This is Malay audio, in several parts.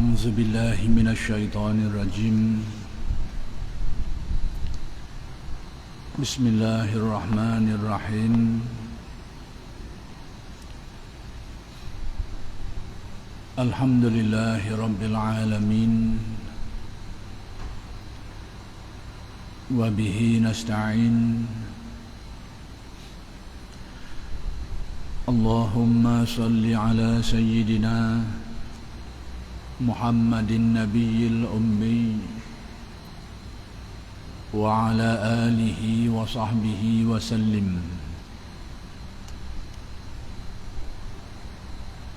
أعوذ بالله من الشيطان الرجيم بسم الله الرحمن الرحيم الحمد لله رب العالمين وبه نستعين اللهم صل على سيدنا محمد النبي الأمي وعلى آله وصحبه وسلم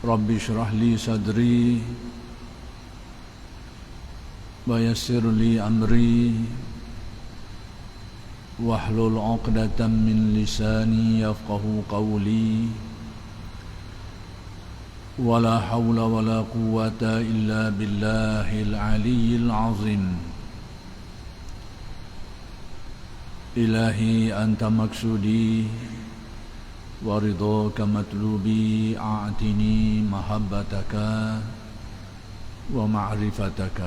رب اشرح لي صدري ويسر لي أمري واحلل عقدة من لساني يفقه قولي ولا حول ولا قوة إلا بالله العلي العظيم إلهي أنت مقصودي ورضاك مطلوبي أعطني محبتك ومعرفتك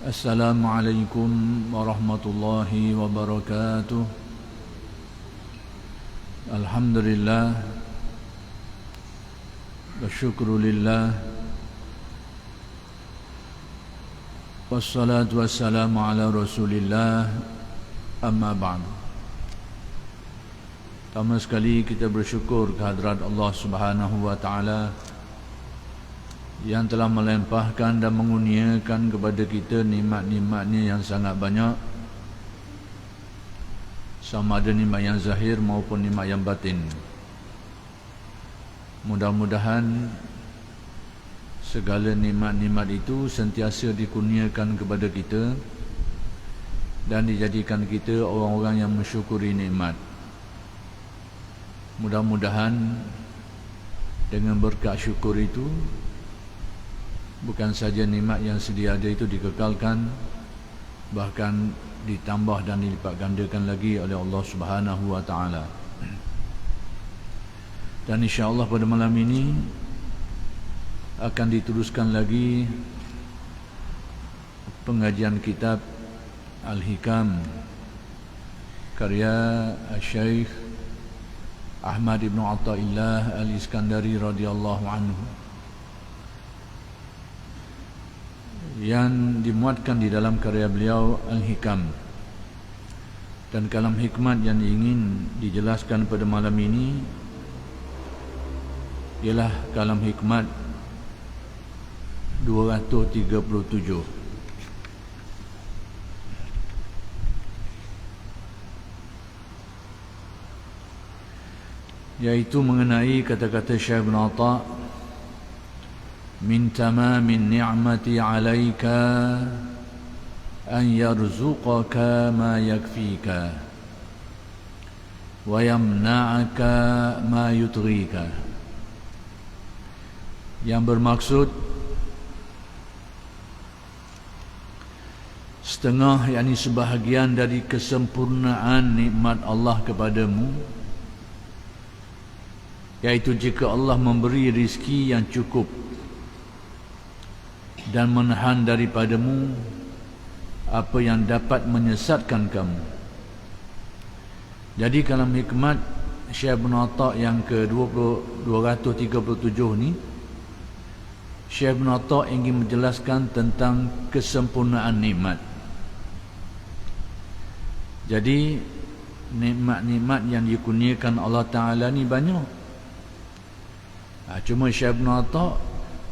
السلام عليكم ورحمة الله وبركاته الحمد لله والشكر لله والصلاة والسلام على رسول الله أما بعد. Pertama sekali kita bersyukur kehadrat Allah Subhanahu wa taala yang telah melimpahkan dan mengurniakan kepada kita nikmat-nikmatnya yang sangat banyak, sama ada nikmat yang zahir maupun nikmat yang batin. Mudah-mudahan segala nikmat-nikmat itu sentiasa dikurniakan kepada kita dan dijadikan kita orang-orang yang mensyukuri nikmat. Mudah-mudahan dengan berkat syukur itu bukan saja nikmat yang sedia ada itu dikekalkan, bahkan ditambah dan dilipat gandakan lagi oleh Allah Subhanahu wa taala. Dan insya-Allah pada malam ini akan diteruskan lagi pengajian kitab Al-Hikam karya Syekh Ahmad ibn Athaillah Al-Iskandari radhiyallahu anhu, yang dimuatkan di dalam karya beliau Al-Hikam. Dan kalam hikmat yang ingin dijelaskan pada malam ini ialah kalam hikmat 237, yaitu mengenai kata-kata Syekh Ibn Atha, min tamamin ni'mati 'alaika an yarzuqaka ma yakfika wa yamna'aka ma yutghika. Yang bermaksud setengah, yakni sebahagian dari kesempurnaan nikmat Allah kepadamu, yaitu jika Allah memberi rizki yang cukup dan menahan daripadamu apa yang dapat menyesatkan kamu. Jadi kalam hikmat Syekh Ibn Atha yang ke-237 ni, Syekh Ibn Atha ingin menjelaskan tentang kesempurnaan nikmat. Jadi nikmat-nikmat yang dikurniakan Allah Ta'ala ni banyak. Cuma Syekh Ibn Atha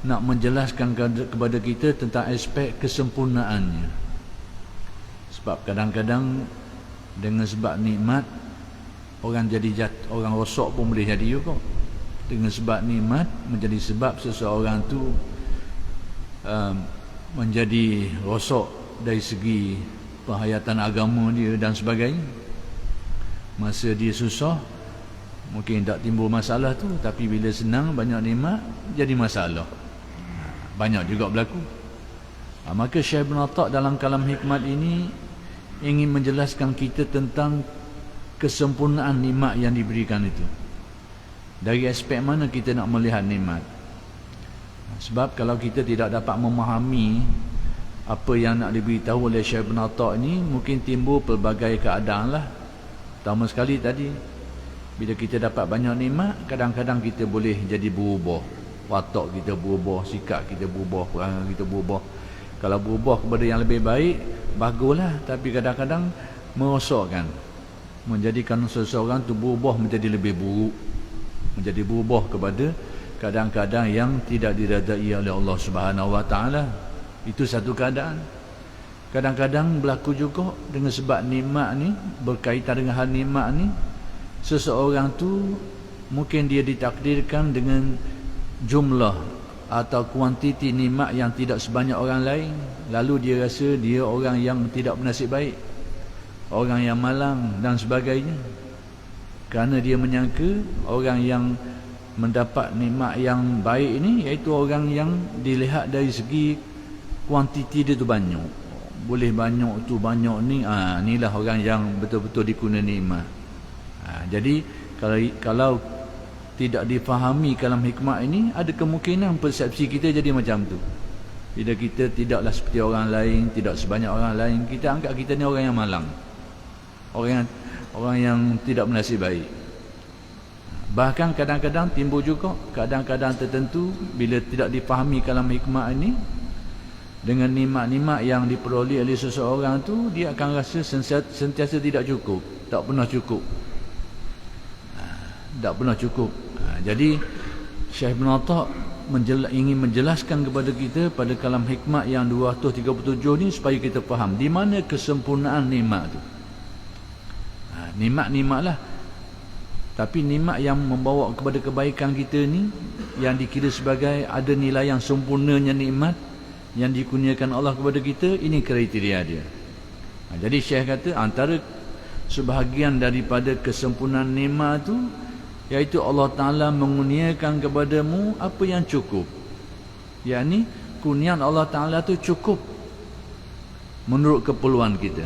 nak menjelaskan kepada kita tentang aspek kesempurnaannya. Sebab kadang-kadang dengan sebab nikmat orang orang rosak pun boleh jadi juga. Dengan sebab nikmat menjadi sebab seseorang tu menjadi rosak dari segi penghayatan agama dia dan sebagainya. Masa dia susah mungkin tak timbul masalah tu, tapi bila senang banyak nikmat jadi masalah. Banyak juga berlaku. Maka Syekh Ibn Atha dalam kalam hikmat ini ingin menjelaskan kita tentang kesempurnaan nikmat yang diberikan itu. Dari aspek mana kita nak melihat nikmat? Sebab kalau kita tidak dapat memahami apa yang nak diberitahu oleh Syekh Ibn Atta' ni, mungkin timbul pelbagai keadaan lah. Pertama sekali tadi, bila kita dapat banyak nikmat, kadang-kadang kita boleh jadi berubah. Watak kita berubah, sikap kita berubah, perangai kita berubah. Kalau berubah kepada yang lebih baik, baguslah. Tapi kadang-kadang merosakkan, menjadikan seseorang tu berubah menjadi lebih buruk, menjadi berubah kepada kadang-kadang yang tidak diredai oleh Allah Subhanahu Wa Taala. Itu satu keadaan. Kadang-kadang berlaku juga dengan sebab nikmat ni, berkaitan dengan hal nikmat ni, seseorang tu mungkin dia ditakdirkan dengan jumlah atau kuantiti nikmat yang tidak sebanyak orang lain. Lalu dia rasa dia orang yang tidak bernasib baik, orang yang malang dan sebagainya. Kerana dia menyangka orang yang mendapat nikmat yang baik ini iaitu orang yang dilihat dari segi kuantiti dia tu banyak, boleh banyak tu banyak ni, inilah orang yang betul-betul dikurnia nikmat. Jadi kalau tidak difahami kalam hikmah ini, ada kemungkinan persepsi kita jadi macam tu. Bila kita tidaklah seperti orang lain, tidak sebanyak orang lain, kita anggap kita ni orang yang malang, orang yang tidak bernasib baik. Bahkan kadang-kadang timbul juga kadang-kadang tertentu, bila tidak difahami kalam hikmah ini, dengan nikmat-nikmat yang diperoleh oleh seseorang tu, dia akan rasa sentiasa tidak cukup, tak pernah cukup, tak pernah cukup. Jadi Syekh Ibn Atta' ingin menjelaskan kepada kita pada kalam hikmah yang 237 ni, supaya kita faham di mana kesempurnaan nikmat tu. Nikmat-nikmat lah, tapi nikmat yang membawa kepada kebaikan kita ni, yang dikira sebagai ada nilai yang sempurnanya nikmat yang dikurniakan Allah kepada kita, ini kriteria dia. Jadi Syekh kata antara sebahagian daripada kesempurnaan nikmat tu, iaitu Allah Ta'ala mengurniakan kepadamu apa yang cukup. Yakni kurniaan Allah Ta'ala tu cukup menurut keperluan kita,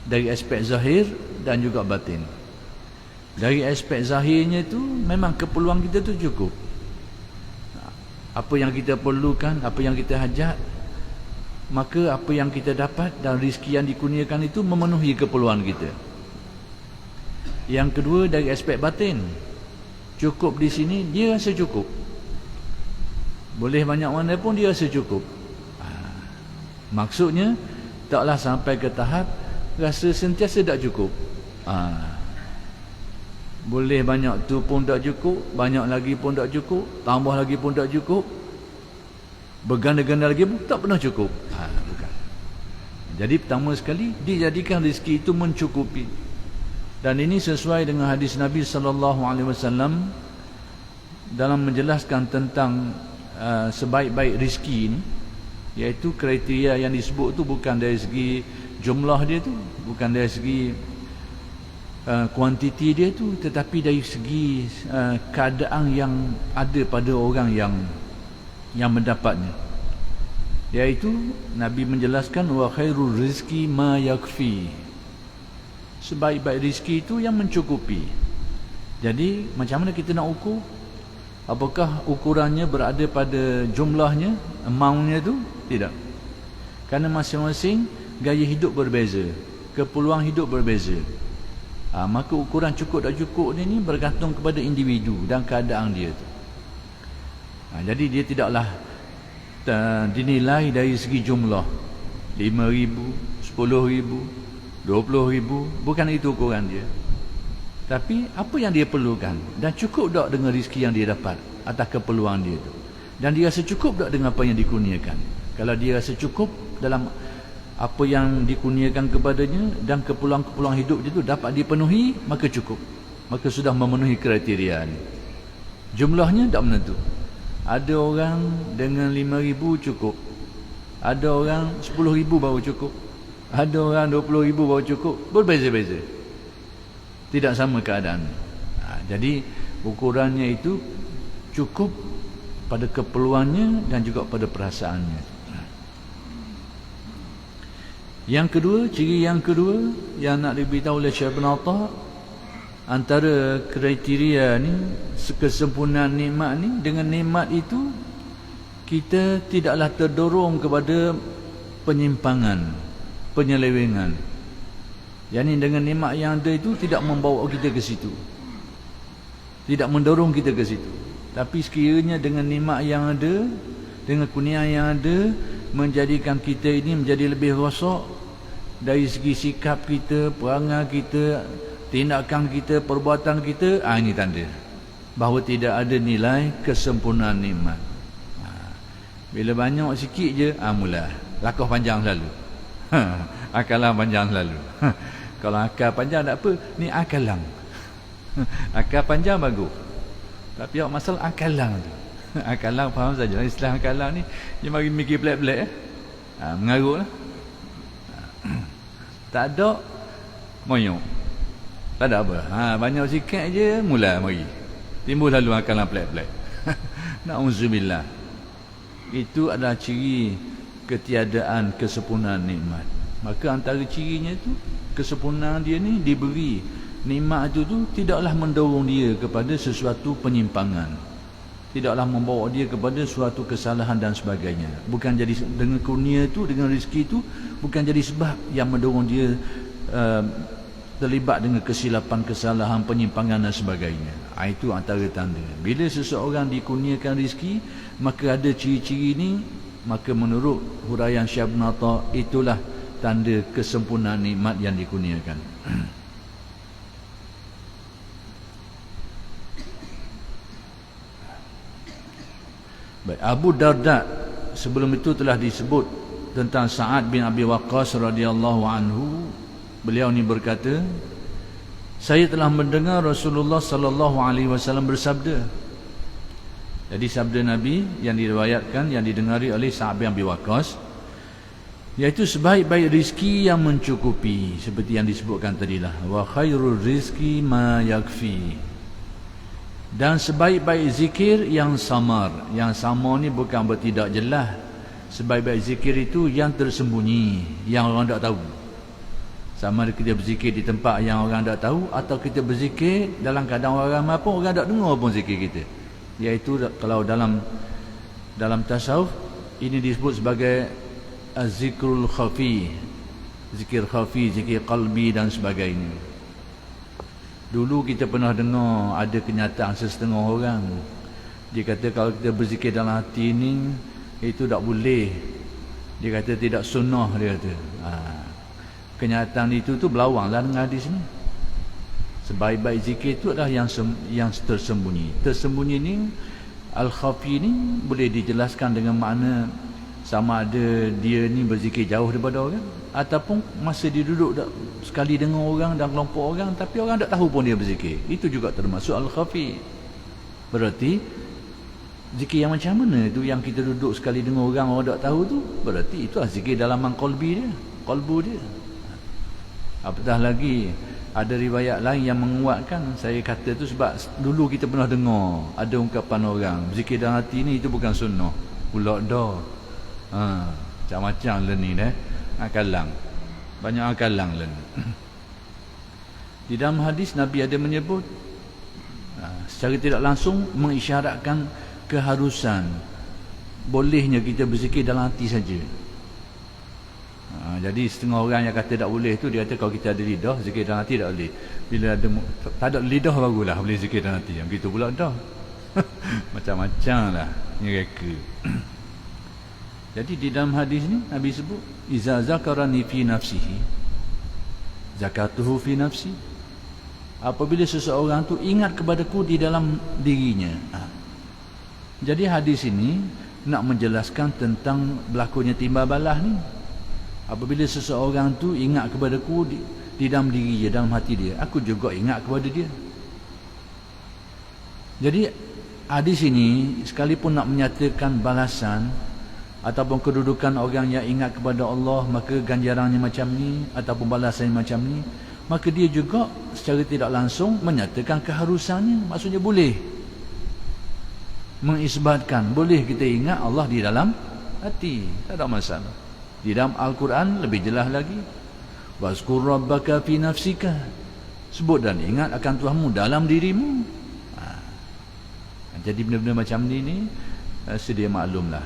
dari aspek zahir dan juga batin. Dari aspek zahirnya tu memang keperluan kita tu cukup. Apa yang kita perlukan, apa yang kita hajat, maka apa yang kita dapat dan rezeki yang dikurniakan itu memenuhi keperluan kita. Yang kedua, dari aspek batin, cukup di sini dia rasa cukup. Boleh banyak mana pun dia rasa cukup. Maksudnya taklah sampai ke tahap rasa sentiasa tak cukup. Boleh banyak tu pun tak cukup, banyak lagi pun tak cukup, tambah lagi pun tak cukup, berganda-ganda lagi pun tak pernah cukup. Bukan. Jadi pertama sekali dijadikan rezeki itu mencukupi. Dan ini sesuai dengan hadis Nabi SAW dalam menjelaskan tentang sebaik-baik rezeki ini, iaitu kriteria yang disebut tu bukan dari segi jumlah dia tu, bukan dari segi kuantiti dia tu, tetapi dari segi keadaan yang ada pada orang yang mendapatnya. Iaitu Nabi menjelaskan wa khairul rizki ma yakfi, sebaik-baik rezeki itu yang mencukupi. Jadi macam mana kita nak ukur? Apakah ukurannya berada pada jumlahnya, amountnya tu? Tidak. Kerana masing-masing gaya hidup berbeza, keperluan hidup berbeza. Maka ukuran cukup tak cukup ni bergantung kepada individu dan keadaan dia tu. Jadi dia tidaklah dinilai dari segi jumlah 5,000, 10,000, 20,000, bukan itu ukuran dia. Tapi apa yang dia perlukan, dan cukup tak dengan rezeki yang dia dapat atas keperluan dia tu, dan dia rasa cukup tak dengan apa yang dikurniakan. Kalau dia rasa cukup dalam apa yang dikurniakan kepadanya dan keperluan-keperluan hidup dia tu dapat dipenuhi, maka cukup, maka sudah memenuhi kriteria ni. Jumlahnya tak menentu. Ada orang dengan 5,000 cukup, ada orang 10,000 baru cukup, ada orang 20,000 baru cukup. Berbeza-beza, tidak sama keadaan. Jadi ukurannya itu cukup pada keperluannya dan juga pada perasaannya. Yang kedua, ciri yang kedua yang nak diberitahu oleh Syekh Ibn Atta', antara kriteria ni, kesempurnaan nikmat ni, dengan nikmat itu kita tidaklah terdorong kepada penyimpangan, penyelewengan. Yang ini dengan nikmat yang ada itu tidak membawa kita ke situ, tidak mendorong kita ke situ. Tapi sekiranya dengan nikmat yang ada, dengan kurnia yang ada, menjadikan kita ini menjadi lebih rosak dari segi sikap kita, perangai kita, tindakan kita, perbuatan kita. Ini tanda bahawa tidak ada nilai kesempurnaan nikmat. Bila banyak sikit je, mula lakah panjang selalu. Akalan panjang selalu. Kalau akal panjang tak apa, ni akalang. Akal panjang bagus. Tapi masalah akalang tu. Akalang faham saja. Istilah akalang ni dia mari mikir pelik-pelik mengarut lah. Tak ada moyong. Tak ada apa. Banyak sikit je mula mari. Timbul lalu akalan pelik-pelik. Na'udzubillah. Itu adalah ciri ketiadaan kesempurnaan nikmat. Maka antara cirinya tu, kesempurnaan dia ni diberi nikmat tu tidaklah mendorong dia kepada sesuatu penyimpangan, tidaklah membawa dia kepada suatu kesalahan dan sebagainya. Bukan jadi dengan kurnia tu, dengan rezeki tu, bukan jadi sebab yang mendorong dia terlibat dengan kesilapan, kesalahan, penyimpangan dan sebagainya. Itu antara tanda. Bila seseorang dikurniakan rezeki, maka ada ciri-ciri ini, maka menurut huraian Syekh Ibn Atta, itulah tanda kesempurnaan nikmat yang dikurniakan. Baik, Abu Darda sebelum itu telah disebut tentang Sa'ad bin Abi Waqqas radhiyallahu anhu. Beliau ni berkata, saya telah mendengar Rasulullah sallallahu alaihi wasallam bersabda. Jadi sabda Nabi yang diriwayatkan, yang didengari oleh Sa'ad bin Abi Waqqas, iaitu sebaik-baik rizki yang mencukupi, seperti yang disebutkan tadilah, wa khairul rizki ma yakfi. Dan sebaik-baik zikir yang samar. Yang samar ni bukan bertindak jelas. Sebaik-baik zikir itu yang tersembunyi, yang orang tak tahu. Sama ada kita berzikir di tempat yang orang tak tahu, atau kita berzikir dalam keadaan orang ramai pun orang tak dengar pun zikir kita. Iaitu kalau dalam tasawuf ini disebut sebagai az-zikrul khafi, zikir khafi, zikir qalbi dan sebagainya. Dulu kita pernah dengar ada kenyataan sesetengah orang, dia kata kalau kita berzikir dalam hati ni, itu tak boleh. Dia kata tidak sunnah, dia kata. Kenyataan itu tu berlawanglah dengan hadis ni. Sebaik-baik zikir itu adalah yang tersembunyi. Tersembunyi ni, al-khafi ni boleh dijelaskan dengan makna sama ada dia ni berzikir jauh daripada orang, ataupun masa dia duduk sekali dengan orang dan kelompok orang, tapi orang tak tahu pun dia berzikir. Itu juga termasuk al-khafi. Berarti zikir yang macam mana itu, yang kita duduk sekali dengan orang tak tahu tu, berarti itu zikir dalaman qalbi dia, qalbu dia. Apatah lagi ada riwayat lain yang menguatkan saya kata tu, sebab dulu kita pernah dengar ada ungkapan orang zikir dalam hati ni itu bukan sunnah. Pula dah macam-macam lah ni dah. Akalang, banyak akalang lah ni. Di dalam hadis Nabi ada menyebut secara tidak langsung mengisyaratkan keharusan bolehnya kita berzikir dalam hati saja. Jadi setengah orang yang kata tak boleh tu, dia kata kalau kita ada lidah, zikir dalam hati tak boleh. Bila ada tak ada lidah barulah boleh zikir dalam hati. Yang begitu pula dah. Macam-macam lah ni reka. Jadi di dalam hadis ni Nabi sebut, iza zakarani fi nafsihi zakatuhu fi nafsi. Apabila seseorang tu ingat kepadaku di dalam dirinya. Jadi hadis ini nak menjelaskan tentang berlakunya timbal balas ni. Apabila seseorang tu ingat kepadaku di dalam diri dia, dalam hati dia, aku juga ingat kepada dia. Jadi hadis ini sekalipun nak menyatakan balasan ataupun kedudukan orang yang ingat kepada Allah, maka ganjarannya macam ni ataupun balasannya macam ni, maka dia juga secara tidak langsung menyatakan keharusannya. Maksudnya boleh mengisbatkan, boleh kita ingat Allah di dalam hati, tak ada masalah. Di dalam Al-Quran lebih jelas lagi, wazkur rabbaka fi nafsika, sebut dan ingat akan Tuhanmu dalam dirimu. Jadi benda-benda macam ni sedia maklumlah.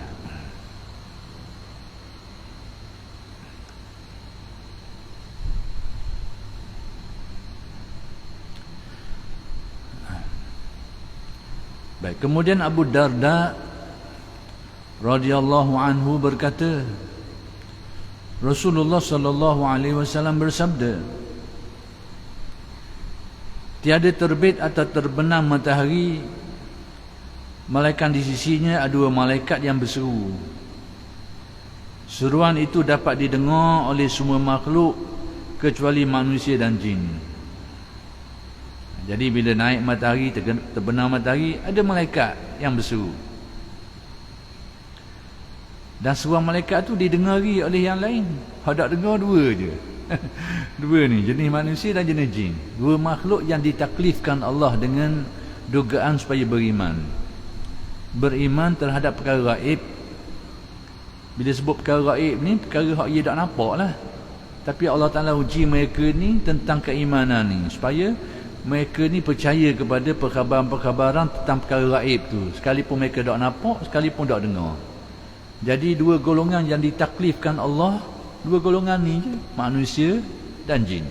Baik, kemudian Abu Darda radhiyallahu anhu berkata, Rasulullah sallallahu alaihi wasallam bersabda, tiada terbit atau terbenam matahari melainkan di sisinya ada dua malaikat yang berseru. Seruan itu dapat didengar oleh semua makhluk kecuali manusia dan jin. Jadi bila naik matahari, terbenam matahari, ada malaikat yang berseru. Dan seruan malaikat tu didengari oleh yang lain. Hendak dengar dua je. Dua ni, jenis manusia dan jenis jin. Dua makhluk yang ditaklifkan Allah dengan dugaan supaya beriman. Beriman terhadap perkara gaib. Bila sebut perkara gaib ni, perkara yang ia tak nampak lah. Tapi Allah Ta'ala uji mereka ni tentang keimanan ni, supaya mereka ni percaya kepada perkhabaran-perkhabaran tentang perkara gaib tu, sekalipun mereka tak nampak, sekalipun tak dengar. Jadi dua golongan yang ditaklifkan Allah, dua golongan ni je, manusia dan jin.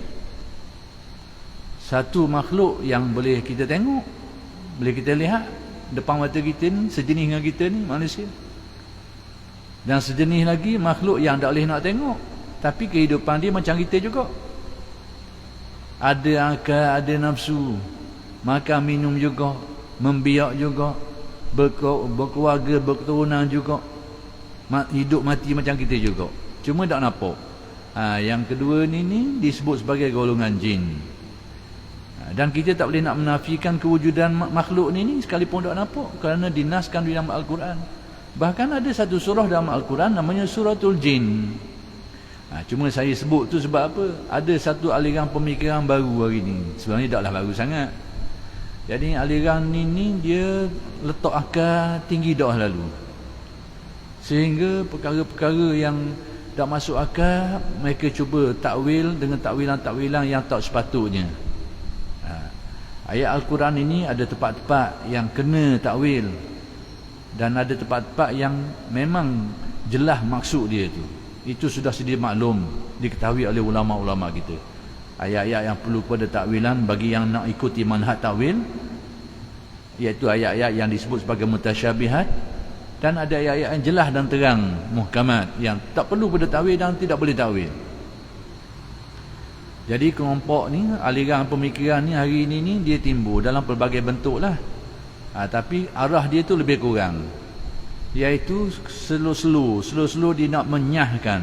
Satu makhluk yang boleh kita tengok, boleh kita lihat depan mata kita ni, sejenis dengan kita ni, manusia. Dan sejenis lagi makhluk yang tak boleh nak tengok, tapi kehidupan dia macam kita juga. Ada akal, ada nafsu, makan minum juga, membiak juga, berkeluarga, berketurunan juga, hidup mati macam kita juga, cuma tak nampak. Yang kedua ni disebut sebagai golongan jin. Dan kita tak boleh nak menafikan kewujudan makhluk ni sekalipun tak nampak, kerana dinaskan di dalam Al-Quran. Bahkan ada satu surah dalam Al-Quran namanya Suratul Jin. Cuma saya sebut tu sebab apa? Ada satu aliran pemikiran baru hari ni. Sebenarnya taklah baru sangat. Jadi aliran ni dia letak akal tinggi dah lalu. Sehingga perkara-perkara yang tak masuk akal, mereka cuba takwil dengan takwilan-takwilan yang tak sepatutnya. Ayat Al-Quran ini ada tempat-tempat yang kena takwil, dan ada tempat-tempat yang memang jelas maksud dia tu. Itu sudah sedia maklum, diketahui oleh ulama-ulama kita. Ayat-ayat yang perlu kepada takwilan bagi yang nak ikuti manhaj takwil, iaitu ayat-ayat yang disebut sebagai mutasyabihat, dan ada ayat-ayat yang jelas dan terang, muhkamat, yang tak perlu pada takwil dan tidak boleh takwil. Jadi kelompok ni, aliran pemikiran ni hari ini dia timbul dalam pelbagai bentuk lah. Tapi arah dia tu lebih kurang, iaitu slow dia nak menyahkan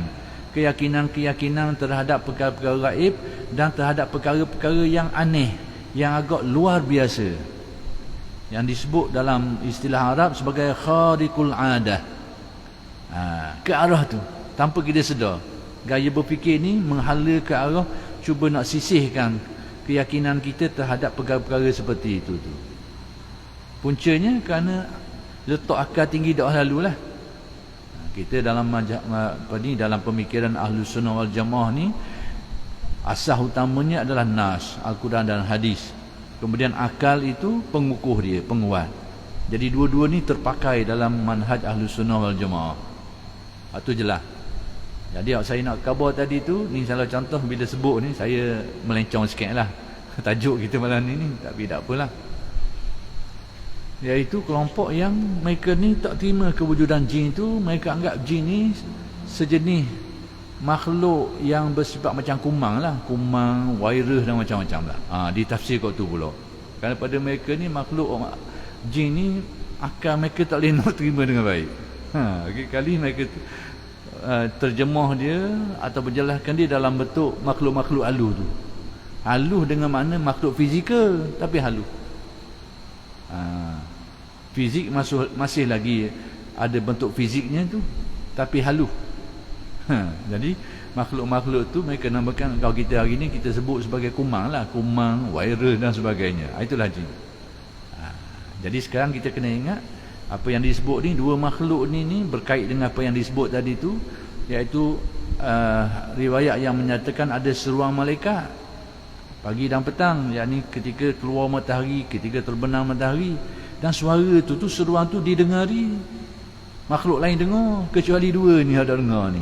keyakinan-keyakinan terhadap perkara-perkara gaib dan terhadap perkara-perkara yang aneh, yang agak luar biasa, yang disebut dalam istilah Arab sebagai khariqul adah. Ke arah tu tanpa kita sedar, gaya berfikir ni menghala ke arah cuba nak sisihkan keyakinan kita terhadap perkara-perkara seperti itu tu. Puncanya kerana letak akal tinggi dah lalu lah. Kita dalam dalam pemikiran Ahlus Sunnah wal Jamaah ni, asas utamanya adalah nas, Al-Quran dan hadis. Kemudian akal itu pengukuh dia, penguat. Jadi dua-dua ni terpakai dalam manhaj Ahlus Sunnah wal Jamaah. Itu jelas. Jadi saya nak khabar tadi tu, ni salah contoh bila sebut ni saya melencong sikit lah tajuk kita malam ni, tapi tak apalah. Iaitu kelompok yang mereka ni tak terima kewujudan jin tu. Mereka anggap jin ni sejenis makhluk yang bersifat macam kumang lah, kumang, virus dan macam-macam lah. Ditafsir kot tu pula. Kerana pada mereka ni makhluk jin ni, akal mereka tak boleh nak terima dengan baik. Kali mereka terjemah dia atau berjelaskan dia dalam bentuk makhluk-makhluk halus tu. Halus dengan makna makhluk fizikal, tapi halus. Fizik masih lagi ada bentuk fiziknya tu, tapi halus. Jadi makhluk-makhluk tu mereka namakan, kalau kita hari ni kita sebut sebagai kumang lah, kumang, virus dan sebagainya. Itulah jin. Jadi sekarang kita kena ingat apa yang disebut ni, dua makhluk ni berkait dengan apa yang disebut tadi tu, iaitu riwayat yang menyatakan ada seruan malaikat pagi dan petang, yakni ketika keluar matahari, ketika terbenam matahari. Dan suara tu seruan tu didengari Makhluk lain dengar kecuali dua ni ada dengar ni.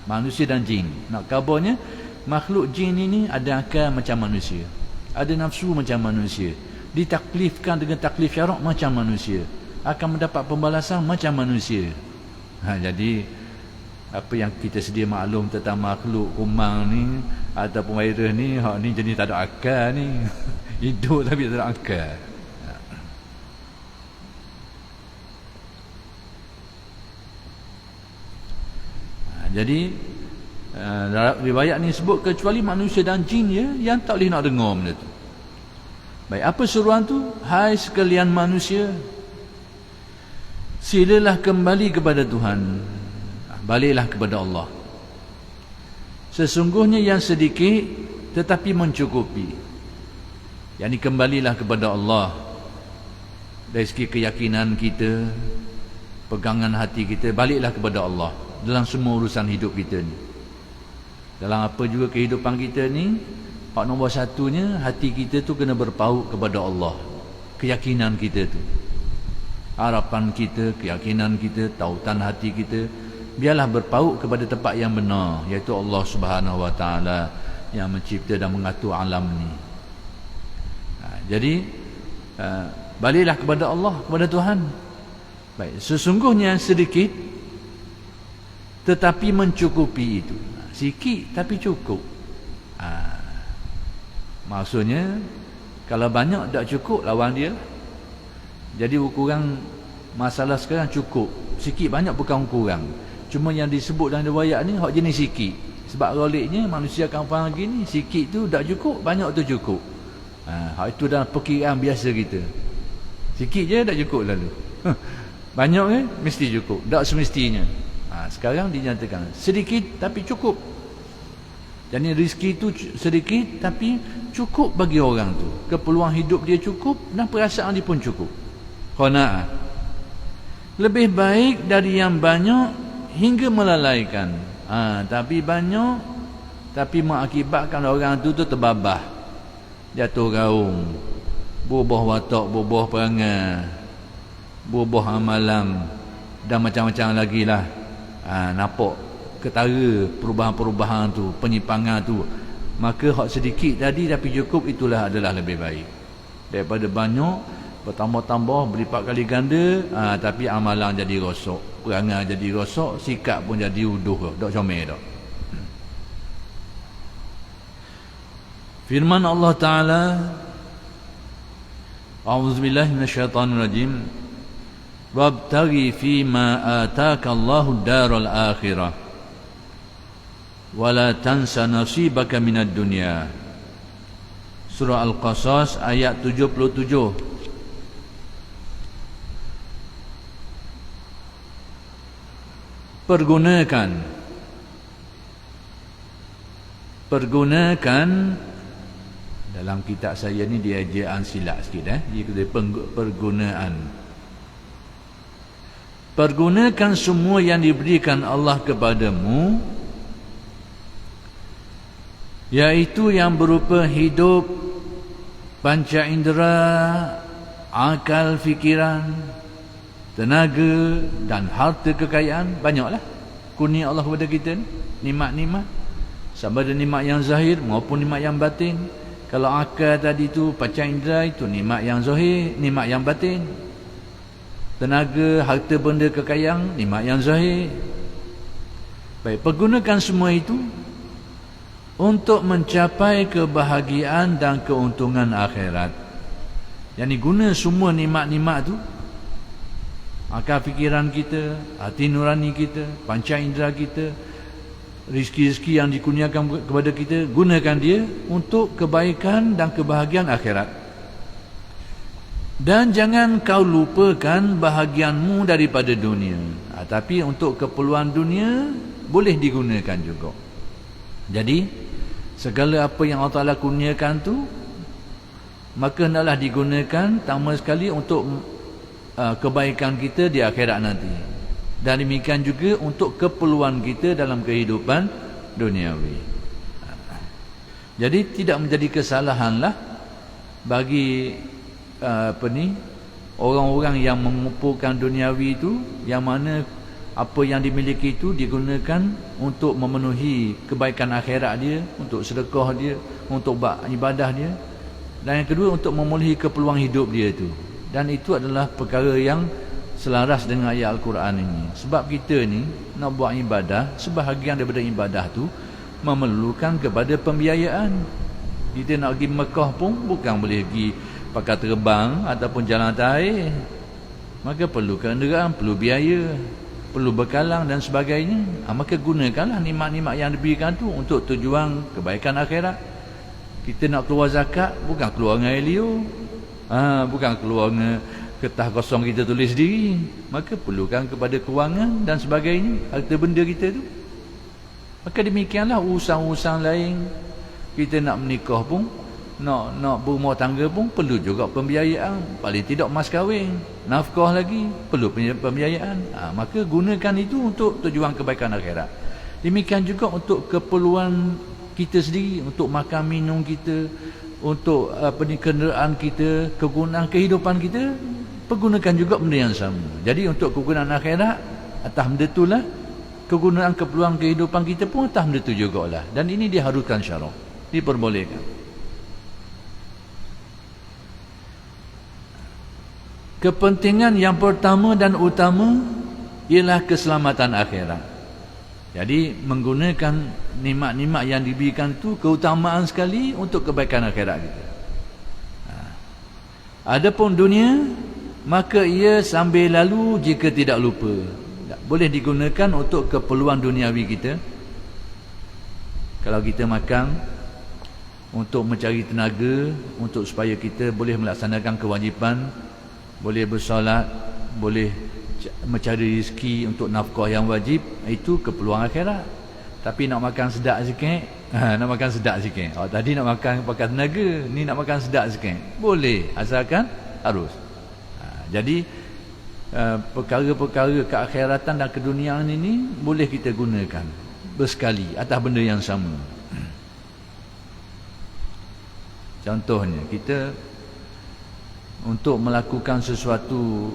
Manusia dan jin. Nak khabarnya makhluk jin ini ada akal macam manusia, ada nafsu macam manusia, ditaklifkan dengan taklif syarak macam manusia, akan mendapat pembalasan macam manusia. Jadi apa yang kita sedia maklum tentang makhluk kumang ni ataupun virus ni, hak ni jadi tak ada akal ni. Hidup tapi tak ada akal. Jadi riwayat ni sebut kecuali manusia dan jin ya yang tak boleh nak dengar benda tu. Baik, apa seruan tu? Hai sekalian manusia, silalah kembali kepada Tuhan, baliklah kepada Allah. Sesungguhnya yang sedikit tetapi mencukupi. Yani kembalilah kepada Allah dari segi keyakinan kita, pegangan hati kita, baliklah kepada Allah dalam semua urusan hidup kita ni. Dalam apa juga kehidupan kita ni, pak nombor satunya hati kita tu kena berpaut kepada Allah. Keyakinan kita tu, harapan kita, keyakinan kita, tautan hati kita, biarlah berpaut kepada tempat yang benar, iaitu Allah Subhanahu Wa Taala yang mencipta dan mengatur alam ni. Jadi baliklah kepada Allah, kepada Tuhan. Baik, sesungguhnya sedikit tetapi mencukupi itu. Sikit tapi cukup. Maksudnya kalau banyak tak cukup, lawan dia. Jadi ukuran masalah sekarang cukup. Sikit banyak bukan ukuran. Cuma yang disebut dalam riwayat ni hak jenis sikit. Sebab roliknya manusia akan faham gini, sikit tu tak cukup, banyak tu cukup. Hak itu dalam perkiraan biasa kita. Sikit je tak cukup lalu. Banyak ke mesti cukup, tak semestinya. Sekarang dinyatakan sedikit tapi cukup. Jadi rezeki itu sedikit tapi cukup bagi orang tu. Keperluan hidup dia cukup dan perasaan dia pun cukup. Qanaah. Lebih baik dari yang banyak hingga melalaikan. Tapi banyak tapi mengakibatkan orang tu terbabah, jatuh gaung, berubah watak, berubah perangai, berubah amalan dan macam-macam lagi lah. Nampak ketara perubahan-perubahan tu, penyimpangan tu. Maka hak sedikit tadi tapi cukup, itulah adalah lebih baik daripada banyak bertambah-tambah berlipat kali ganda, tapi amalan jadi rosak, perangai jadi rosak, sikap pun jadi uduh, tak comel dak. Firman Allah Ta'ala, A'udzubillahi minasyaitanirrajim, wabtaghi fima ataka Allahu daral akhirah wala tansa nasibaka minad dunya. Surah Al-Qasas ayat 77. Pergunakan dalam kitab saya ni dia ejaan silap sikit dia kata pergunakan semua yang diberikan Allah kepadamu, iaitu yang berupa hidup, panca indera, akal fikiran, tenaga dan harta kekayaan. Banyaklah kurnia Allah kepada kita ni, nikmat-nikmat, sama ada nikmat yang zahir maupun nikmat yang batin. Kalau akal tadi tu, panca indera itu nikmat yang zahir, nikmat yang batin. Tenaga, harta benda kekayaan, nikmat yang zahir. Baik, pergunakan semua itu untuk mencapai kebahagiaan dan keuntungan akhirat. Yang guna semua nikmat-nikmat tu, akal fikiran kita, hati nurani kita, panca indera kita, rezeki-rezeki yang dikurniakan kepada kita, gunakan dia untuk kebaikan dan kebahagiaan akhirat. Dan jangan kau lupakan bahagianmu daripada dunia. Tapi untuk keperluan dunia boleh digunakan juga. Jadi segala apa yang Allah Ta'ala kurniakan tu, maka hendaklah digunakan pertama sekali untuk kebaikan kita di akhirat nanti. Dan demikian juga untuk keperluan kita dalam kehidupan duniawi. Jadi tidak menjadi kesalahanlah bagi orang-orang yang mengumpulkan duniawi itu, yang mana apa yang dimiliki itu digunakan untuk memenuhi kebaikan akhirat dia, untuk sedekah dia, untuk ibadah dia, dan yang kedua untuk memenuhi keperluan hidup dia itu. Dan itu adalah perkara yang selaras dengan ayat Al-Quran ini. Sebab kita ni nak buat ibadah, sebahagian daripada ibadah tu memerlukan kepada pembiayaan. Kita nak pergi Mekah pun bukan boleh pergi pakai terbang ataupun jalan atas air. Maka perlu kenderaan, perlu biaya, perlu bekalan dan sebagainya. Maka gunakanlah nikmat-nikmat yang diberikan tu untuk tujuan kebaikan akhirat. Kita nak keluar zakat, bukan keluar dengan Elio, bukan keluar dengan kertas kosong kita tulis sendiri. Maka perlukan kepada kewangan dan sebagainya, harta benda kita tu. Maka demikianlah urusan-urusan lain. Kita nak menikah pun, nak berumah tangga pun perlu juga pembiayaan. Paling tidak mas kahwin, nafkah lagi, perlu pembiayaan. Maka gunakan itu untuk tujuan kebaikan akhirat. Demikian juga untuk keperluan kita sendiri, untuk makan minum kita, untuk kenderaan kita, kegunaan kehidupan kita, pergunakan juga benda yang sama. Jadi untuk kegunaan akhirat, atas benda itulah, kegunaan keperluan kehidupan kita pun atas benda itu jugalah. Dan ini diharuskan syarak, diperbolehkan. Kepentingan yang pertama dan utama ialah keselamatan akhirat. Jadi menggunakan nikmat-nikmat yang diberikan itu keutamaan sekali untuk kebaikan akhirat kita. Adapun dunia, maka ia sambil lalu jika tidak lupa. Boleh digunakan untuk keperluan duniawi kita. Kalau kita makan untuk mencari tenaga, untuk supaya kita boleh melaksanakan kewajipan, boleh bersolat, boleh mencari rezeki untuk nafkah yang wajib, itu keperluan akhirat. Tapi nak makan sedap sikit, nak makan sedap sikit. Tadi nak makan pakai tenaga, ni nak makan sedap sikit. Boleh, asalkan harus. Jadi perkara-perkara keakhiratan dan keduniaan ini boleh kita gunakan bersekali atas benda yang sama. Contohnya, kita untuk melakukan sesuatu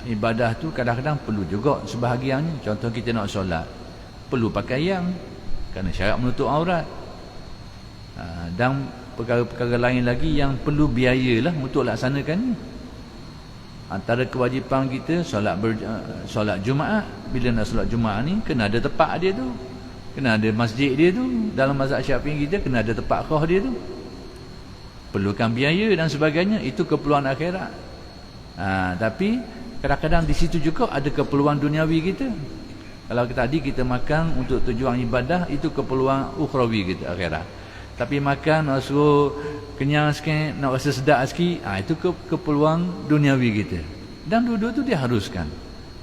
ibadah tu kadang-kadang perlu juga sebahagiannya. Contoh kita nak solat, perlu pakaian kerana syarat menutup aurat, dan perkara-perkara lain lagi yang perlu biaya lah untuk laksanakannya. Antara kewajipan kita solat Jumaat. Bila nak solat Jumaat ni kena ada tempat dia tu, kena ada masjid dia tu. Dalam mazhab Syafi'i kita kena ada tempat khah dia tu, perlukan biaya dan sebagainya. Itu keperluan akhirat. Tapi kadang-kadang di situ juga ada keperluan duniawi kita. Kalau tadi kita makan untuk tujuan ibadah, itu keperluan ukhrawi kita, akhirat. Tapi makan nak suruh kenyang sikit, nak rasa sedap sikit, itu keperluan duniawi kita. Dan dua-dua itu diharuskan,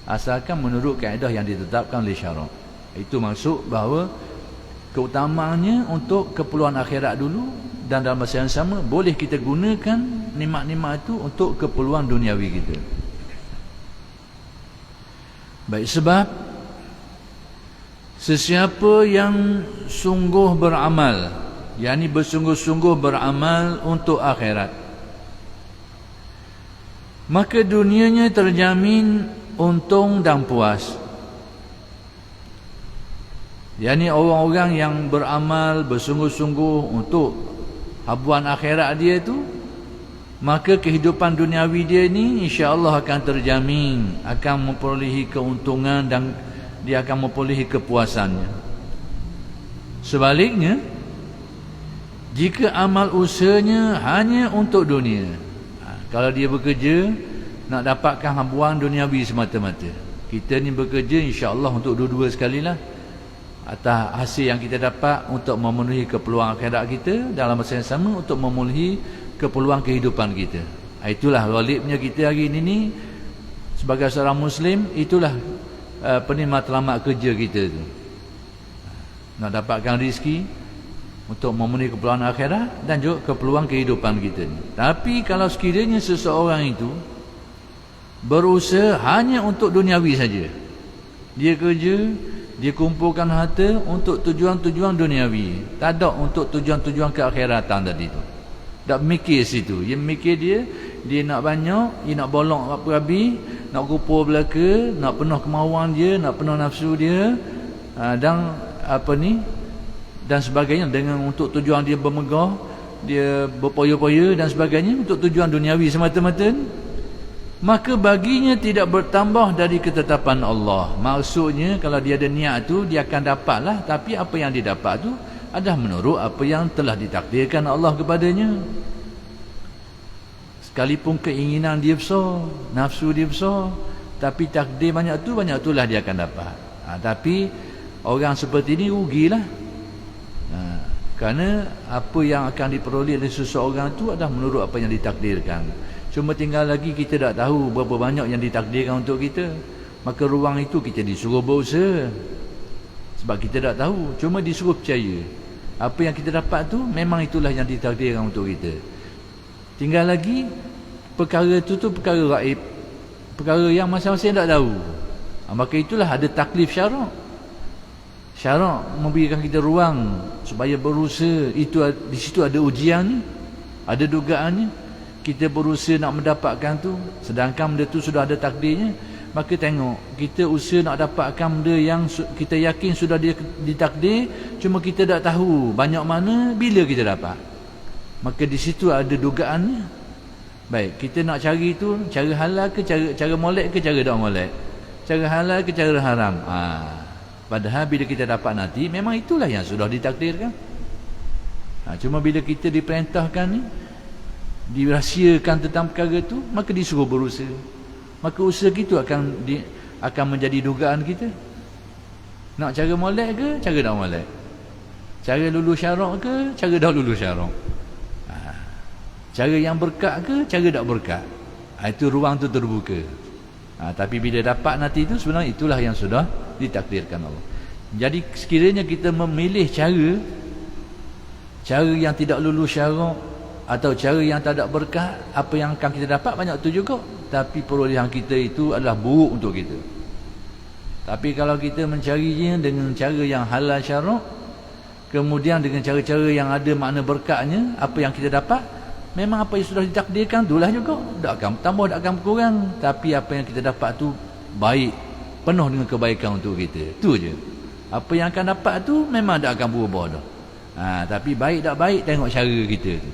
asalkan menurut kaedah yang ditetapkan oleh syarak. Itu maksud bahawa keutamaannya untuk keperluan akhirat dulu, dan dalam masa yang sama boleh kita gunakan nikmat-nikmat itu untuk keperluan duniawi kita. Baik, sebab sesiapa yang sungguh beramal, yakni bersungguh-sungguh beramal untuk akhirat, maka dunianya terjamin untung dan puas. Yakni orang-orang yang beramal bersungguh-sungguh untuk habuan akhirat dia itu, maka kehidupan duniawi dia ni insya-Allah akan terjamin, akan memperolehi keuntungan dan dia akan memperolehi kepuasannya. Sebaliknya, jika amal usahanya hanya untuk dunia, kalau dia bekerja nak dapatkan habuan duniawi semata-mata, kita ni bekerja insya-Allah untuk dua-dua sekalilah, atas hasil yang kita dapat untuk memenuhi keperluan akhirat kita, dalam masa yang sama untuk memenuhi keperluan kehidupan kita. Itulah ghalibnya kita hari ini sebagai seorang Muslim. Itulah matlamat kerja kita tu, nak dapatkan rezeki untuk memenuhi keperluan akhirat dan juga keperluan kehidupan kita ni. Tapi kalau sekiranya seseorang itu berusaha hanya untuk duniawi saja, dia kerja, dia kumpulkan harta untuk tujuan-tujuan duniawi, tak ada untuk tujuan-tujuan keakhiratan tadi tu, tak mikir situ. Dia mikir dia dia nak banyak, dia nak bolong apa habis, nak rupa belaka, nak penuh kemauan dia, nak penuh nafsu dia, dan apa ni, dan sebagainya, dengan untuk tujuan dia bermegah, dia berpoya-poya dan sebagainya untuk tujuan duniawi semata-mata, maka baginya tidak bertambah dari ketetapan Allah. Maksudnya kalau dia ada niat tu, dia akan dapatlah, tapi apa yang dia dapat tu adalah menurut apa yang telah ditakdirkan Allah kepadanya. Sekalipun keinginan dia besar, nafsu dia besar, tapi takdir banyak itulah dia akan dapat. Tapi orang seperti ini rugilah. Kerana apa yang akan diperoleh oleh seseorang itu adalah menurut apa yang ditakdirkan. Cuma tinggal lagi kita tak tahu berapa banyak yang ditakdirkan untuk kita. Maka ruang itu kita disuruh berusaha. Sebab kita tak tahu, cuma disuruh percaya. Apa yang kita dapat tu memang itulah yang ditakdirkan untuk kita. Tinggal lagi perkara itu tu perkara gaib, perkara yang masing-masing tak tahu. Maka itulah ada taklif syarak. Syarak memberikan kita ruang supaya berusaha. Itu di situ ada ujian, ada dugaannya. Kita berusaha nak mendapatkan tu, sedangkan benda tu sudah ada takdirnya. Maka tengok, kita usaha nak dapatkan benda yang kita yakin sudah ditakdir, cuma kita tak tahu banyak mana, bila kita dapat. Maka di situ ada dugaannya. Baik, kita nak cari tu cara halal ke cara molek ke cara tak molek, cara halal ke cara haram. Padahal bila kita dapat nanti, memang itulah yang sudah ditakdirkan. Cuma bila kita diperintahkan ni, dirahsiakan tentang perkara tu, maka disuruh berusaha. Maka usaha kita akan menjadi dugaan kita. Nak cara molek ke cara tak molek, cara lulus syarak ke cara dah lulus syarak, cara yang berkat ke cara tak berkat. Itu ruang tu terbuka. Tapi bila dapat nanti itu, sebenarnya itulah yang sudah ditakdirkan Allah. Jadi sekiranya kita memilih cara yang tidak lulus syarak atau cara yang tak ada berkat, apa yang akan kita dapat banyak tu juga, tapi perolehan kita itu adalah buruk untuk kita. Tapi kalau kita mencarinya dengan cara yang halal syarak, kemudian dengan cara-cara yang ada makna berkatnya, apa yang kita dapat memang apa yang sudah ditakdirkan itulah juga, tak akan tambah, tak akan berkurang. Tapi apa yang kita dapat tu baik, penuh dengan kebaikan untuk kita. Tu je. Apa yang akan dapat tu memang tak akan berubah dah. Tapi baik tak baik tengok cara kita tu.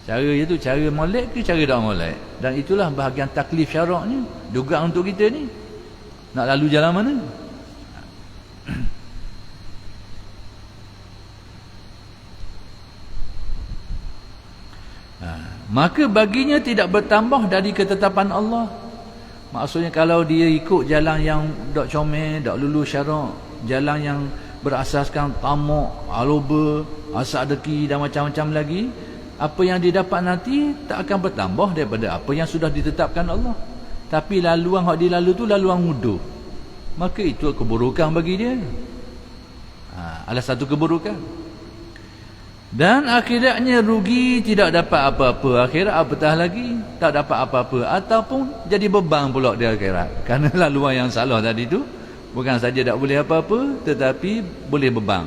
Cara itu cara molek ke cara tak molek. Dan itulah bahagian taklif syaraknya, dugaan untuk kita ni. Nak lalu jalan mana? Maka baginya tidak bertambah dari ketetapan Allah. Maksudnya kalau dia ikut jalan yang tak comel, tak lulus syarak, jalan yang berasaskan tamak, aloba, asak deki dan macam-macam lagi, apa yang dia dapat nanti tak akan bertambah daripada apa yang sudah ditetapkan Allah. Tapi laluan yang dia lalu tu laluan mudah, maka itu keburukan bagi dia. Ada satu keburukan. Dan akhiratnya rugi, tidak dapat apa-apa. Akhirat apatah lagi, tak dapat apa-apa, ataupun jadi beban pula di akhirat. Kerana laluan yang salah tadi tu bukan saja tak boleh apa-apa, tetapi boleh beban,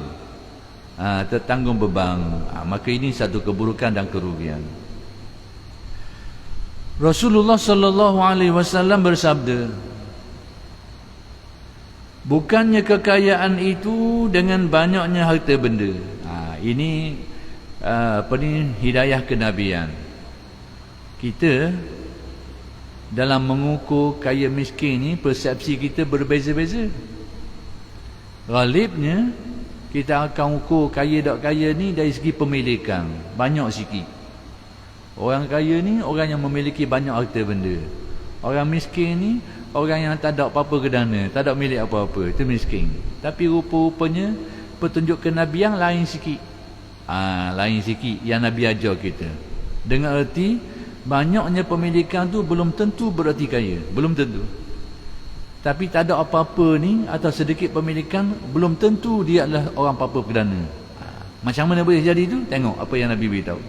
tertanggung beban. Maka ini satu keburukan dan kerugian. Rasulullah sallallahu alaihi wasallam bersabda, bukannya kekayaan itu dengan banyaknya harta benda. Ini hidayah kenabian. Kita dalam mengukur kaya miskin ni, persepsi kita berbeza-beza. Ghalibnya kita akan ukur kaya tak kaya ni dari segi pemilikan, banyak sikit. Orang kaya ni orang yang memiliki banyak harta benda. Orang miskin ni orang yang tak ada apa-apa kedana, tak ada milik apa-apa, itu miskin. Tapi rupa-rupanya petunjuk kenabian lain sikit. Lain sikit yang Nabi ajar kita. Dengan erti banyaknya pemilikan tu belum tentu berarti kaya, belum tentu. Tapi tak ada apa-apa ni atau sedikit pemilikan, belum tentu dia adalah orang apa-apa perdana. Macam mana boleh jadi tu? Tengok apa yang Nabi beritahu.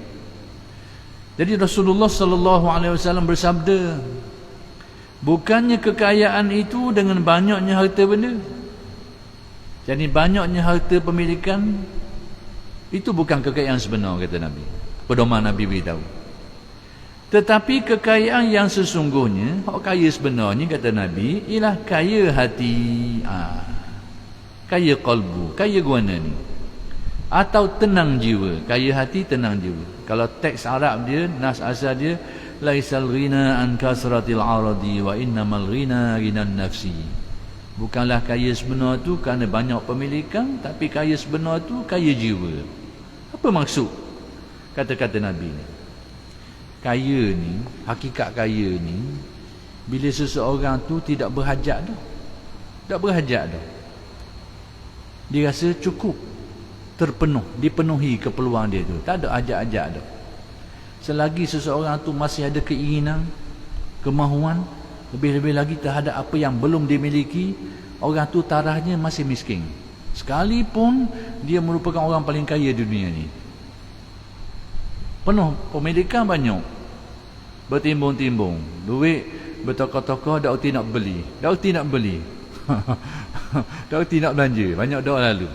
Jadi Rasulullah sallallahu alaihi wasallam bersabda, bukannya kekayaan itu dengan banyaknya harta benda. Jadi banyaknya harta pemilikan itu bukan kekayaan sebenar, kata Nabi. Pedoman Nabi beritahu. Tetapi kekayaan yang sesungguhnya, hak kaya sebenarnya kata Nabi, ialah kaya hati, kaya qalbu, kaya guana ni, atau tenang jiwa. Kaya hati, tenang jiwa. Kalau teks Arab dia, nas asal dia, laisal ghina an kasratil aradi wa innamal ghina ghinan nafsi. Bukanlah kaya sebenar tu kerana banyak pemilikan, tapi kaya sebenar tu kaya jiwa. Apa maksud kata-kata Nabi ni? Kaya ni, hakikat kaya ni, bila seseorang tu tidak berhajat dah. Tak berhajat dah. Dia rasa cukup, terpenuh, dipenuhi keperluan dia tu. Tak ada hajat-hajat dah. Selagi seseorang tu masih ada keinginan, kemahuan, lebih-lebih lagi terhadap apa yang belum dimiliki, orang tu tarahnya masih miskin. Sekalipun dia merupakan orang paling kaya di dunia ni, penuh pemilikan banyak, bertimbung-timbung, duit bertokok-tokok, dak erti nak beli, dak erti nak beli dak erti nak belanja, banyak dak lalu.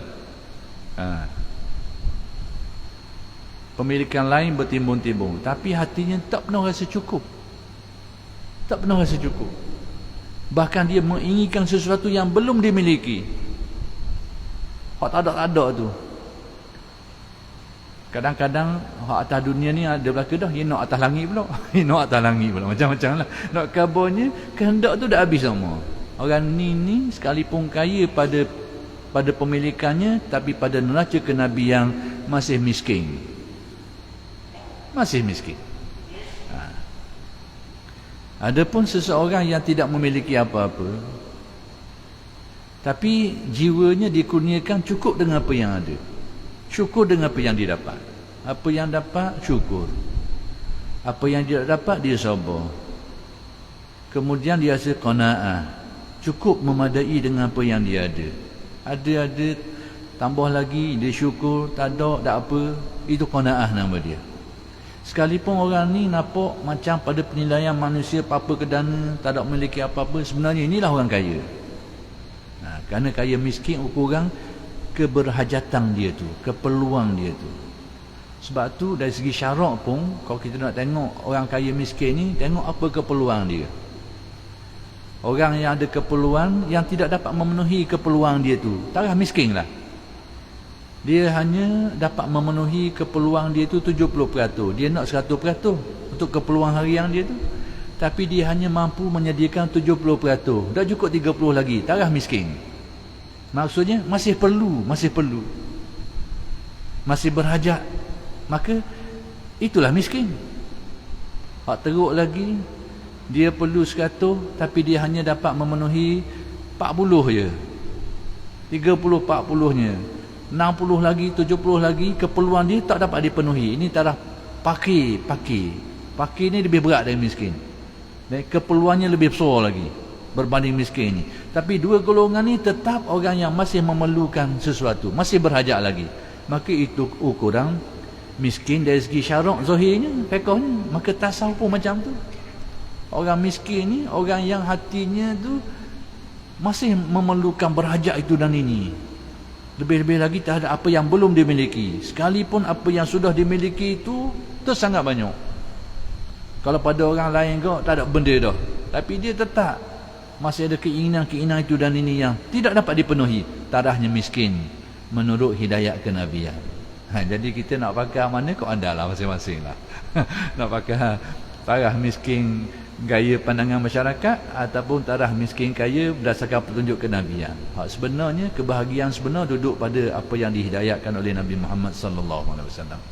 Pemilikan lain bertimbung-timbung, tapi hatinya tak pernah rasa cukup. Tak pernah rasa cukup. Bahkan dia menginginkan sesuatu yang belum dimiliki. Hak tak ada tu. Kadang-kadang hak atas dunia ni ada belaka dah, dia nak atas langit pula. Dia nak atas langit pula, macam-macam lah. Nak kabarnya kehendak tu dah habis semua. Orang ni sekalipun kaya pada pemilikannya, tapi pada neraca kenabian masih miskin. Masih miskin. Adapun seseorang yang tidak memiliki apa-apa, tapi jiwanya dikurniakan cukup dengan apa yang ada, syukur dengan apa yang dia dapat. Apa yang dapat, syukur. Apa yang dia dapat, dia sabar. Kemudian dia rasa qanaah, cukup memadai dengan apa yang dia ada. Ada, tambah lagi, dia syukur. Tak ada, tak apa. Itu qanaah nama dia. Sekalipun orang ni nampak macam pada penilaian manusia apa-apa kedana, tak ada memiliki apa-apa, sebenarnya inilah orang kaya. Kerana kaya miskin ukuran keberhajatan dia tu, keperluan dia tu. Sebab tu dari segi syarak pun, kalau kita nak tengok orang kaya miskin ni, tengok apa keperluan dia. Orang yang ada keperluan, yang tidak dapat memenuhi keperluan dia tu, tarah miskin lah. Dia hanya dapat memenuhi keperluan dia tu 70%. Dia nak 100% untuk keperluan harian dia tu, tapi dia hanya mampu menyediakan 70%. Dah cukup 30% lagi, tarah miskin. Maksudnya masih perlu, masih berhajat. Maka itulah miskin. Hak teruk lagi, dia perlu 100, tapi dia hanya dapat memenuhi 40 je, 30-40 nya, 60 lagi, 70 lagi, keperluan dia tak dapat dipenuhi. Ini taraf pakir ni lebih berat dari miskin, dan keperluannya lebih besar lagi berbanding miskin ni. Tapi dua golongan ni tetap orang yang masih memerlukan sesuatu, masih berhajat lagi. Maka itu ukuran miskin dari segi syarak zahirnya, fiqhnya. Maka tasawuf pun macam tu. Orang miskin ni orang yang hatinya tu masih memerlukan berhajat itu dan ini, lebih-lebih lagi terhadap apa yang belum dimiliki. Sekalipun apa yang sudah dimiliki itu sangat banyak. Kalau pada orang lain kau tak ada benda dah, tapi dia tetap masih ada keinginan itu dan ini yang tidak dapat dipenuhi. Tarahnya miskin menurut hidayat kenabian. Jadi kita nak pakai mana, kau anda lah masing-masing lah. Nak pakai tarah miskin gaya pandangan masyarakat, ataupun tarah miskin kaya berdasarkan petunjuk kenabian. Sebenarnya kebahagiaan sebenar duduk pada apa yang dihidayatkan oleh Nabi Muhammad sallallahu alaihi wasallam.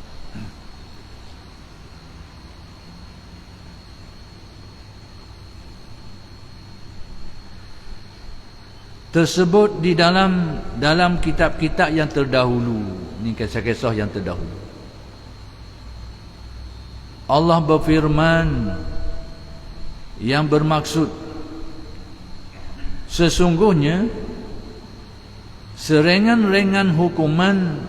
Tersebut di dalam kitab-kitab yang terdahulu. Ini kisah-kisah yang terdahulu. Allah berfirman yang bermaksud, sesungguhnya serengan-rengan hukuman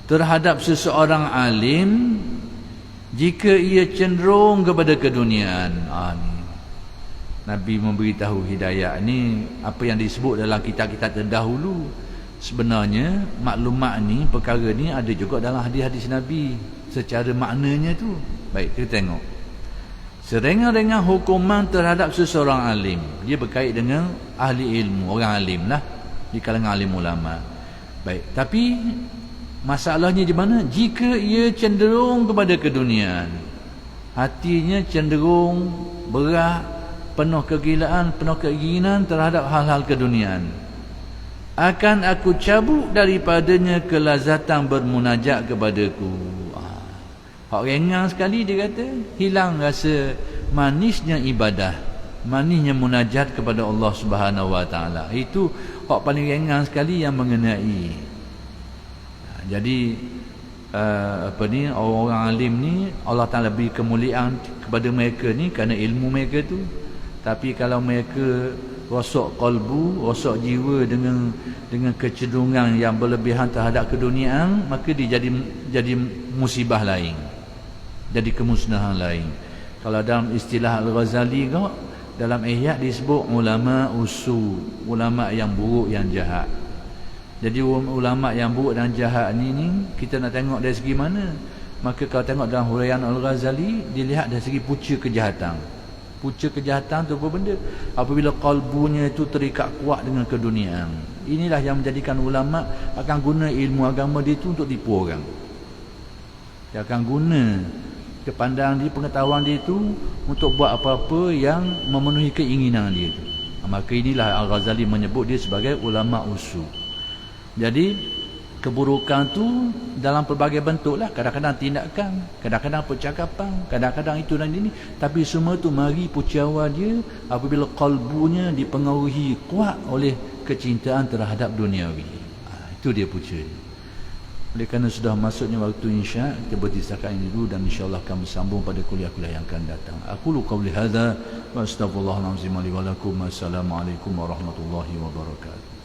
terhadap seseorang alim jika ia cenderung kepada keduniaan. Nabi memberitahu hidayah ni, apa yang disebut dalam kitab-kitab terdahulu. Sebenarnya maklumat ni, perkara ni ada juga dalam hadis-hadis Nabi secara maknanya tu. Baik, kita tengok. Serengan-rengan hukuman terhadap seseorang alim, dia berkait dengan ahli ilmu, orang alim lah, di kalangan alim ulama. Baik, tapi masalahnya di mana? Jika ia cenderung kepada keduniaan, hatinya cenderung berat, penuh kegilaan, penuh keinginan terhadap hal-hal keduniaan, akan aku cabut daripadanya kelazatan bermunajat kepadaku. Hak ringan sekali dia kata, hilang rasa manisnya ibadah, manisnya munajat kepada Allah Subhanahu Wa Taala. Itu hak paling ringan sekali yang mengenai. Jadi orang-orang alim ni Allah Taala beri kemuliaan kepada mereka ni kerana ilmu mereka tu. Tapi kalau mereka rosak kalbu, rosak jiwa dengan kecenderungan yang berlebihan terhadap keduniaan, maka dia jadi musibah lain, jadi kemusnahan lain. Kalau dalam istilah Al-Ghazali kau, dalam ihya disebut ulama usu, ulama yang buruk, yang jahat. Jadi ulama yang buruk dan jahat ni kita nak tengok dari segi mana? Maka kalau tengok dalam huraian Al-Ghazali, dilihat dari segi punca kejahatan. Punca kejahatan tu apa benda? Apabila kalbunya itu terikat kuat dengan keduniaan. Inilah yang menjadikan ulama akan guna ilmu agama dia itu untuk tipu orang. Dia akan guna kepandang dia, pengetahuan dia itu untuk buat apa-apa yang memenuhi keinginan dia itu. Maka inilah Al-Ghazali menyebut dia sebagai ulama usul. Jadi keburukan tu dalam pelbagai bentuk lah. Kadang-kadang tindakan, kadang-kadang percakapan, kadang-kadang itu dan ini. Tapi semua tu mari punca awal dia apabila kalbunya dipengaruhi kuat oleh kecintaan terhadap duniawi. Itu dia punca dia. Oleh kerana sudah masuknya waktu insya, kita berhenti setakat ini dulu, dan insyaAllah akan bersambung pada kuliah-kuliah yang akan datang. Aku lu qawli hadha wa astaghfirullahaladzim li wa lakum. Assalamualaikum warahmatullahi wabarakatuh.